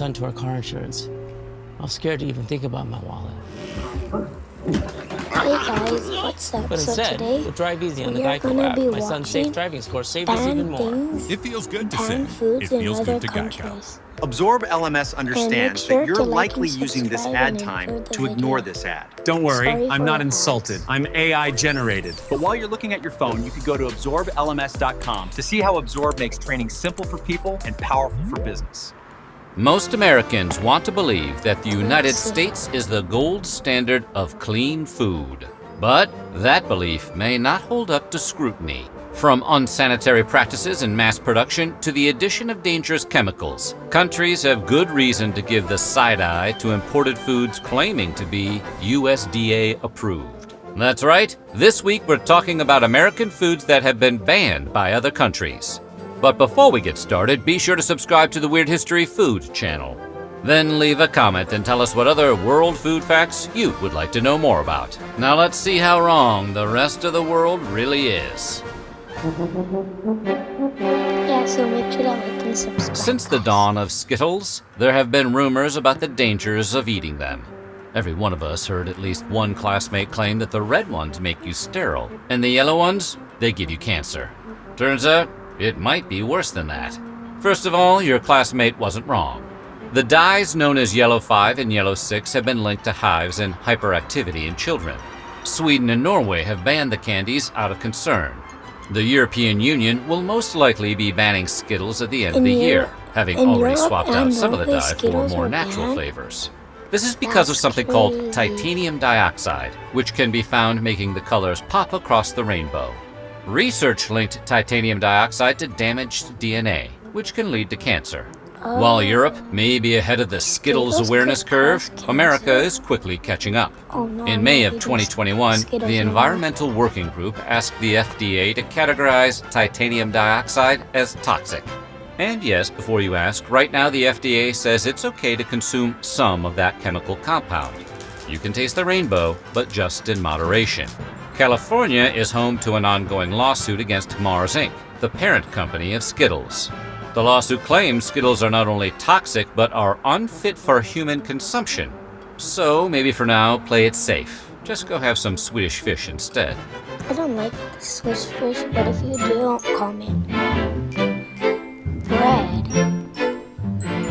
onto our car insurance. I was scared to even think about my wallet. Hey guys, what's up? But So instead, today we'll drive easy on the we are Geico gonna app. be My son's safe watching driving score saved us even banned more. things, It feels good to say. banned It foods in feels other good to Geico. countries. Absorb LMS understands sure that you're to like likely and using this subscribe ad and time enjoy the to ignore video. this ad. Don't worry, Sorry I'm for not the insulted. I'm AI generated. But while you're looking at your phone, you can go to absorblms.com to see how Absorb makes training simple for people and powerful for business. Most Americans want to believe that the United see. States is the gold standard of clean food. But that belief may not hold up to scrutiny. From unsanitary practices in mass production to the addition of dangerous chemicals, countries have good reason to give the side eye to imported foods claiming to be USDA approved. That's right, this week we're talking about American foods that have been banned by other countries. But before we get started, be sure to subscribe to the Weird History Food channel. Then leave a comment and tell us what other world food facts you would like to know more about. Now let's see how wrong the rest of the world really is. Yeah, so make sure to like and subscribe. Since the guys. dawn of Skittles, there have been rumors about the dangers of eating them. Every one of us heard at least one classmate claim that the red ones make you sterile, and the yellow ones, they give you cancer. Turns out, it might be worse than that. First of all, your classmate wasn't wrong. The dyes known as Yellow 5 and Yellow 6 have been linked to hives and hyperactivity in children. Sweden and Norway have banned the candies out of concern. The European Union will most likely be banning Skittles at the end of the year, having already swapped out some of the dye for more natural flavors. This is because of something called titanium dioxide, which can be found making the colors pop across the rainbow. Research linked titanium dioxide to damaged DNA, which can lead to cancer. While Europe may be ahead of the Skittles awareness curve, America is quickly catching up. In May of 2021, the Environmental Working Group asked the FDA to categorize titanium dioxide as toxic. And yes, before you ask, right now the FDA says it's okay to consume some of that chemical compound. You can taste the rainbow, but just in moderation. California is home to an ongoing lawsuit against Mars Inc., the parent company of Skittles. The lawsuit claims Skittles are not only toxic, but are unfit for human consumption. So maybe for now, play it safe. Just go have some Swedish fish instead. I don't like Swiss fish, but if you do, don't comment. Bread.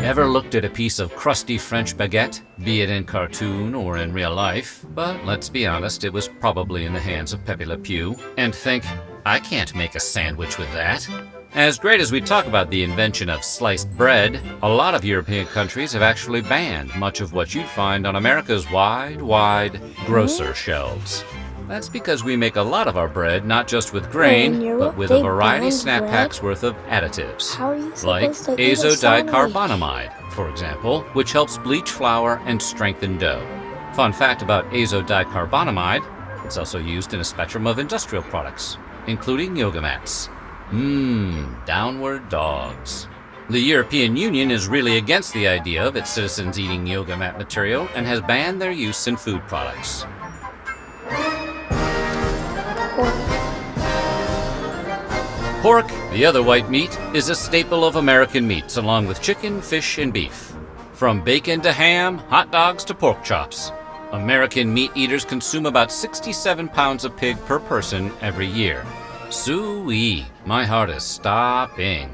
Ever looked at a piece of crusty French baguette, be it in cartoon or in real life? But let's be honest, it was probably in the hands of Pepe Le Pew, and think, I can't make a sandwich with that. As great as we talk about the invention of sliced bread, a lot of European countries have actually banned much of what you'd find on America's wide grocer shelves. That's because we make a lot of our bread not just with grain, but with a variety snap packs worth of additives, How are you like supposed to eat a sandwich? azodicarbonamide, for example, which helps bleach flour and strengthen dough. Fun fact about azodicarbonamide, it's also used in a spectrum of industrial products, including yoga mats. Downward dogs. The European Union is really against the idea of its citizens eating yoga mat material and has banned their use in food products. Pork, the other white meat, is a staple of American meats along with chicken, fish, and beef. From bacon to ham, hot dogs to pork chops. American meat eaters consume about 67 pounds of pig per person every year. Soo-wee, my heart is stopping.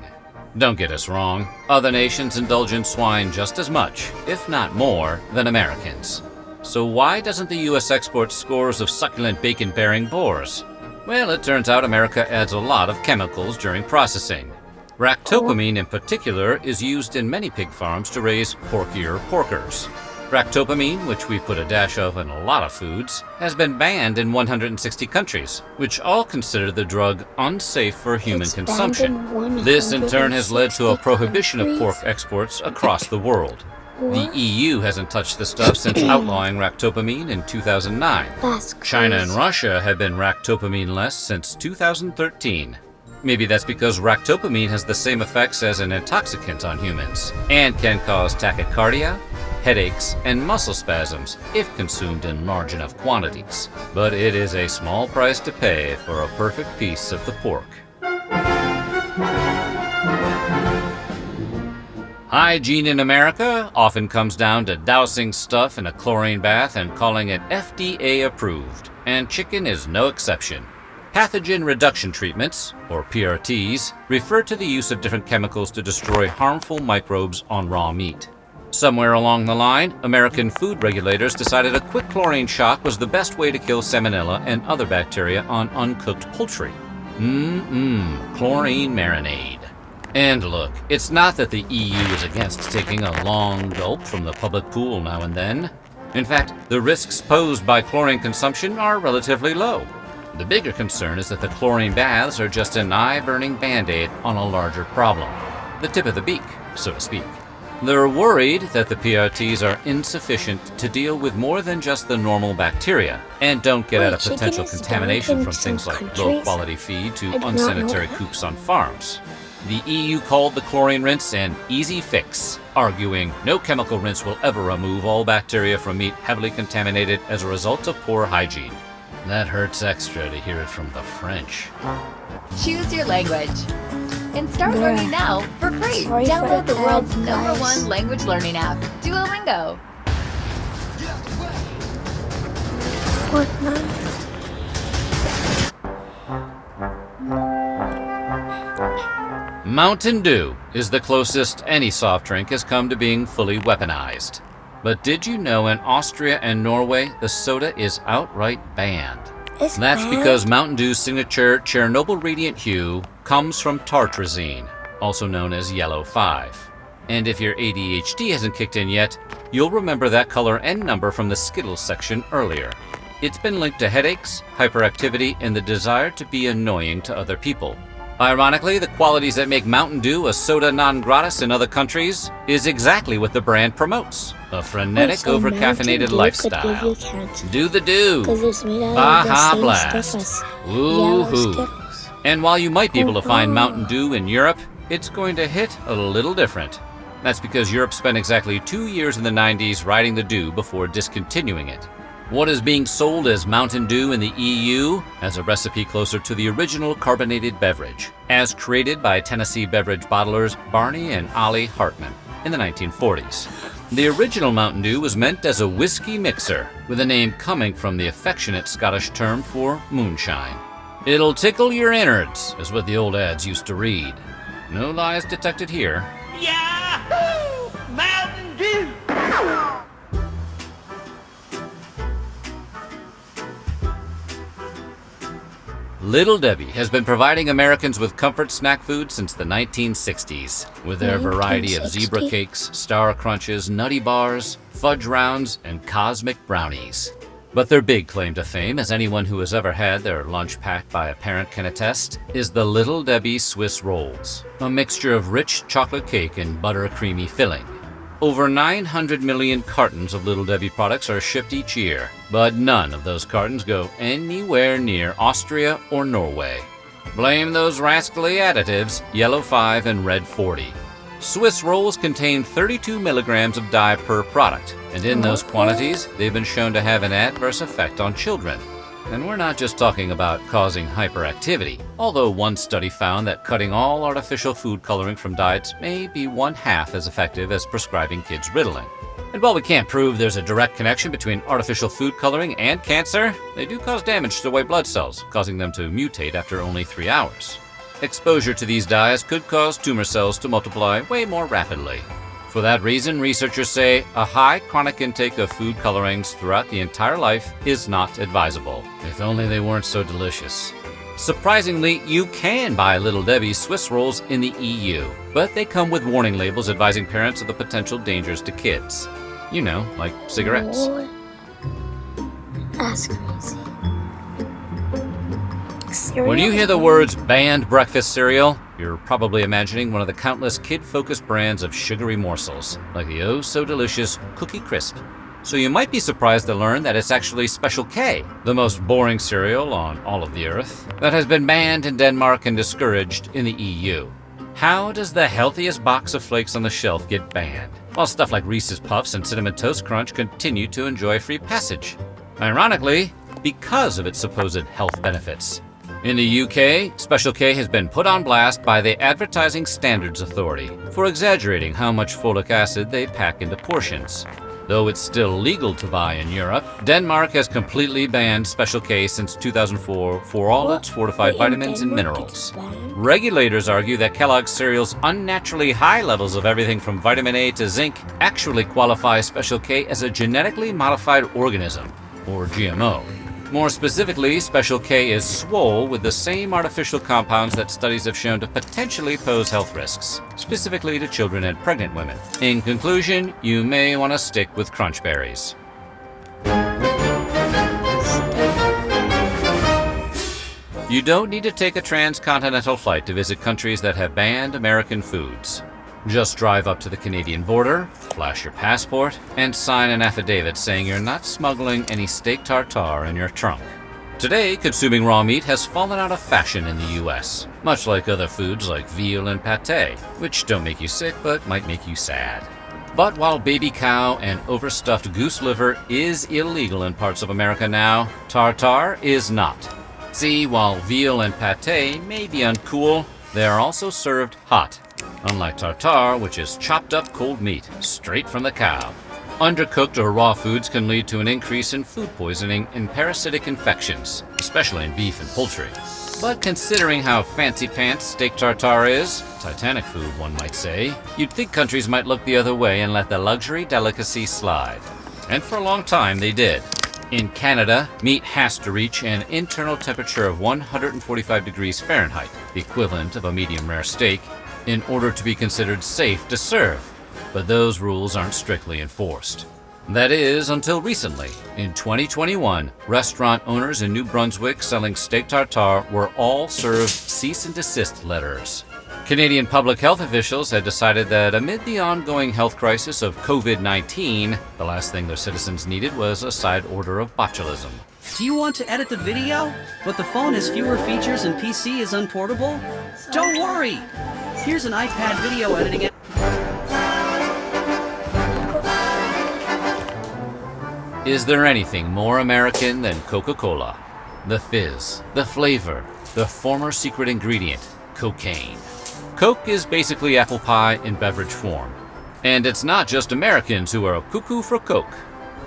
Don't get us wrong, other nations indulge in swine just as much, if not more, than Americans. So why doesn't the US export scores of succulent bacon-bearing boars? Well, it turns out America adds a lot of chemicals during processing. Ractopamine in particular is used in many pig farms to raise porkier porkers. Ractopamine, which we put a dash of in a lot of foods, has been banned in 160 countries, which all consider the drug unsafe for human It's banned consumption. in This in turn has led to a 160 prohibition of pork countries. exports across the world. The What? EU hasn't touched the stuff since outlawing ractopamine in 2009. That's China and crazy. Russia have been ractopamine-less since 2013. Maybe that's because ractopamine has the same effects as an intoxicant on humans, and can cause tachycardia, headaches, and muscle spasms if consumed in large enough quantities. But it is a small price to pay for a perfect piece of the pork. Hygiene in America often comes down to dousing stuff in a chlorine bath and calling it FDA approved, and chicken is no exception. Pathogen reduction treatments, or PRTs, refer to the use of different chemicals to destroy harmful microbes on raw meat. Somewhere along the line, American food regulators decided a quick chlorine shock was the best way to kill salmonella and other bacteria on uncooked poultry. Chlorine marinade. And look, it's not that the EU is against taking a long gulp from the public pool now and then. In fact, the risks posed by chlorine consumption are relatively low. The bigger concern is that the chlorine baths are just an eye-burning band-aid on a larger problem. The tip of the beak, so to speak. They're worried that the PRTs are insufficient to deal with more than just the normal bacteria and don't get Wait, at a chicken potential is contamination down from in things some like countries? low-quality feed to I did not know unsanitary that. coops on farms. The EU called the chlorine rinse an easy fix, arguing no chemical rinse will ever remove all bacteria from meat heavily contaminated as a result of poor hygiene. That hurts extra to hear it from the French. Choose your language and start Bruh. learning now for free. Sorry for Download the the world's ad, number guys. one language learning app, Duolingo. Fortnite. Mountain Dew is the closest any soft drink has come to being fully weaponized. But did you know in Austria and Norway the soda is outright banned? It's That's bad. because Mountain Dew's signature Chernobyl Radiant Hue comes from tartrazine, also known as Yellow 5. And if your ADHD hasn't kicked in yet, you'll remember that color and number from the Skittles section earlier. It's been linked to headaches, hyperactivity, and the desire to be annoying to other people. Ironically, the qualities that make Mountain Dew a soda non gratis in other countries is exactly what the brand promotes. A frenetic, So Mountain over-caffeinated Dew could lifestyle. give you cancer. Do the do. Because it's made out Baja of the same Blast. stuff as yellow Woohoo. Skittles. And while you might be able to find Oh. Mountain Dew in Europe, it's going to hit a little different. That's because Europe spent exactly 2 years in the 90s riding the dew before discontinuing it. What is being sold as Mountain Dew in the EU has a recipe closer to the original carbonated beverage, as created by Tennessee beverage bottlers Barney and Ollie Hartman in the 1940s. The original Mountain Dew was meant as a whiskey mixer, with the name coming from the affectionate Scottish term for moonshine. It'll tickle your innards, is what the old ads used to read. No lies detected here. Yahoo! Mountain Dew! Little Debbie has been providing Americans with comfort snack food since the 1960s, with their variety of 1960? zebra cakes, Star Crunches, Nutty Bars, Fudge Rounds, and Cosmic Brownies. But their big claim to fame, as anyone who has ever had their lunch packed by a parent can attest, is the Little Debbie Swiss Rolls, a mixture of rich chocolate cake and butter-creamy filling. Over 900 million cartons of Little Debbie products are shipped each year, but none of those cartons go anywhere near Austria or Norway. Blame those rascally additives, Yellow 5 and Red 40. Swiss rolls contain 32 milligrams of dye per product, and in those quantities, they've been shown to have an adverse effect on children. And we're not just talking about causing hyperactivity, although one study found that cutting all artificial food coloring from diets may be 1/2 as effective as prescribing kids Ritalin. And while we can't prove there's a direct connection between artificial food coloring and cancer, they do cause damage to white blood cells, causing them to mutate after only 3 hours. Exposure to these dyes could cause tumor cells to multiply way more rapidly. For that reason, researchers say a high chronic intake of food colorings throughout the entire life is not advisable. If only they weren't so delicious. Surprisingly, you can buy Little Debbie's Swiss rolls in the EU, but they come with warning labels advising parents of the potential dangers to kids. You know, like cigarettes. What? That's crazy. When you hear the words banned breakfast cereal, you're probably imagining one of the countless kid-focused brands of sugary morsels, like the oh-so-delicious Cookie Crisp. So you might be surprised to learn that it's actually Special K, the most boring cereal on all of the earth, that has been banned in Denmark and discouraged in the EU. How does the healthiest box of flakes on the shelf get banned, while stuff like Reese's Puffs and Cinnamon Toast Crunch continue to enjoy free passage? Ironically, because of its supposed health benefits. In the UK, Special K has been put on blast by the Advertising Standards Authority for exaggerating how much folic acid they pack into portions. Though it's still legal to buy in Europe, Denmark has completely banned Special K since 2004 for all its fortified Wait, in vitamins and Denmark minerals. it's banned? Regulators argue that Kellogg's cereal's unnaturally high levels of everything from vitamin A to zinc actually qualify Special K as a genetically modified organism, or GMO. More specifically, Special K is swole with the same artificial compounds that studies have shown to potentially pose health risks, specifically to children and pregnant women. In conclusion, you may want to stick with Crunch Berries. You don't need to take a transcontinental flight to visit countries that have banned American foods. Just drive up to the Canadian border, flash your passport, and sign an affidavit saying you're not smuggling any steak tartare in your trunk. Today, consuming raw meat has fallen out of fashion in the US, much like other foods like veal and pate, which don't make you sick but might make you sad. But while baby cow and overstuffed goose liver is illegal in parts of America now, tartare is not. See, while veal and pate may be uncool, they are also served hot. Unlike tartare, which is chopped up cold meat, straight from the cow. Undercooked or raw foods can lead to an increase in food poisoning and parasitic infections, especially in beef and poultry. But considering how fancy pants steak tartare is, Titanic food one might say, you'd think countries might look the other way and let the luxury delicacy slide. And for a long time they did. In Canada, meat has to reach an internal temperature of 145 degrees Fahrenheit, the equivalent of a medium rare steak, in order to be considered safe to serve, but those rules aren't strictly enforced. That is, until recently. In 2021, restaurant owners in New Brunswick selling steak tartare were all served cease and desist letters. Canadian public health officials had decided that amid the ongoing health crisis of COVID-19, the last thing their citizens needed was a side order of botulism. Do you want to edit the video, but the phone has fewer features and PC is unportable? Don't worry! Here's an iPad video editing app. Is there anything more American than Coca-Cola? The fizz, the flavor, the former secret ingredient, cocaine. Coke is basically apple pie in beverage form. And it's not just Americans who are cuckoo for Coke.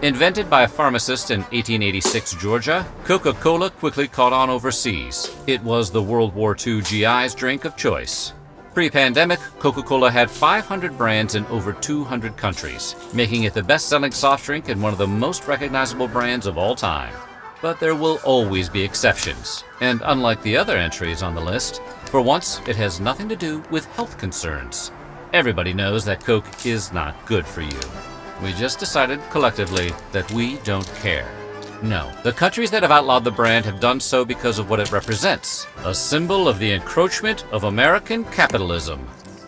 Invented by a pharmacist in 1886 Georgia, Coca-Cola quickly caught on overseas. It was the World War II GI's drink of choice. Pre-pandemic, Coca-Cola had 500 brands in over 200 countries, making it the best-selling soft drink and one of the most recognizable brands of all time. But there will always be exceptions, and unlike the other entries on the list, for once it has nothing to do with health concerns. Everybody knows that Coke is not good for you. We just decided collectively that we don't care. No, the countries that have outlawed the brand have done so because of what it represents, a symbol of the encroachment of American capitalism.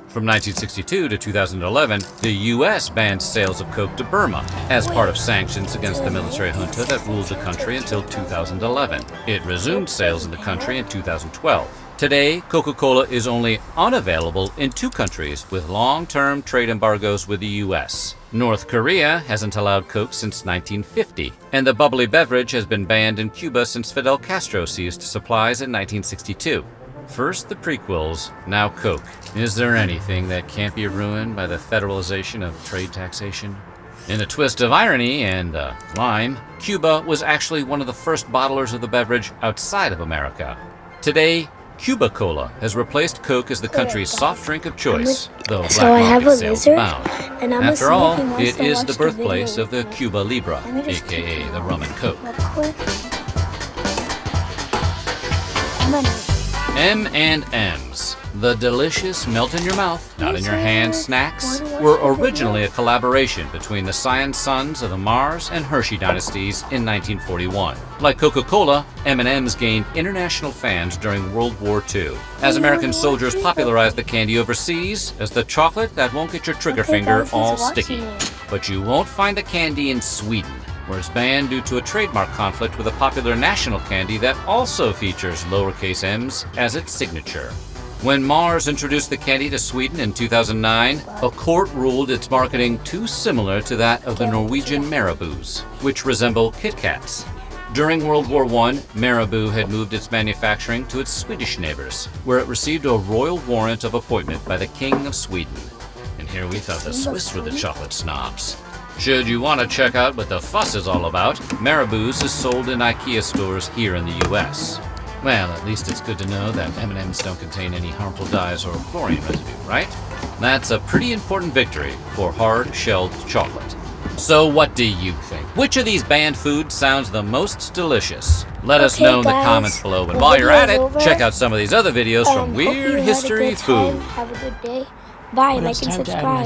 From 1962 to 2011, the U.S. banned sales of Coke to Burma as part of sanctions against the military junta that ruled the country until 2011. It resumed sales in the country in 2012. Today, Coca-Cola is only unavailable in 2 countries with long-term trade embargoes with the U.S. North Korea hasn't allowed Coke since 1950, and the bubbly beverage has been banned in Cuba since Fidel Castro seized supplies in 1962. First the prequels, now Coke. Is there anything that can't be ruined by the federalization of trade taxation? In a twist of irony and lime, Cuba was actually one of the first bottlers of the beverage outside of America. Today, Cuba Cola has replaced Coke as the country's soft drink of choice, though black So I have market a sales lizard, abound. and I'm After gonna all, see if he wants it to is watch the the birthplace video of the with me. Cuba Libre, Let me just aka the rum and coke. real quick. I'm gonna M&M's, the delicious melt-in-your-mouth, not-in-your-hand snacks, were originally a collaboration between the Scion sons of the Mars and Hershey dynasties in 1941. Like Coca-Cola, M&M's gained international fans during World War II, as American soldiers popularized the candy overseas as the chocolate that won't get your trigger Okay, finger guys, he's all watching sticky. it. But you won't find the candy in Sweden, where it's banned due to a trademark conflict with a popular national candy that also features lowercase m's as its signature. When Mars introduced the candy to Sweden in 2009, a court ruled its marketing too similar to that of the Norwegian Marabous, which resemble Kit Kats. During World War I, Marabou had moved its manufacturing to its Swedish neighbors, where it received a royal warrant of appointment by the King of Sweden. And here we thought the Swiss were the chocolate snobs. Should you want to check out what the fuss is all about, Marabou's is sold in IKEA stores here in the US. Well, at least it's good to know that M&Ms don't contain any harmful dyes or chlorine residue, right? That's a pretty important victory for hard-shelled chocolate. So what do you think? Which of these banned foods sounds the most delicious? Let us Okay, know in the guys, comments below. And the while you're at it, video's over. check out some of these other videos from Hope you Weird had a History good time. Food. Have a good day. Bye. Well, Like it's and time to have a subscribe. nice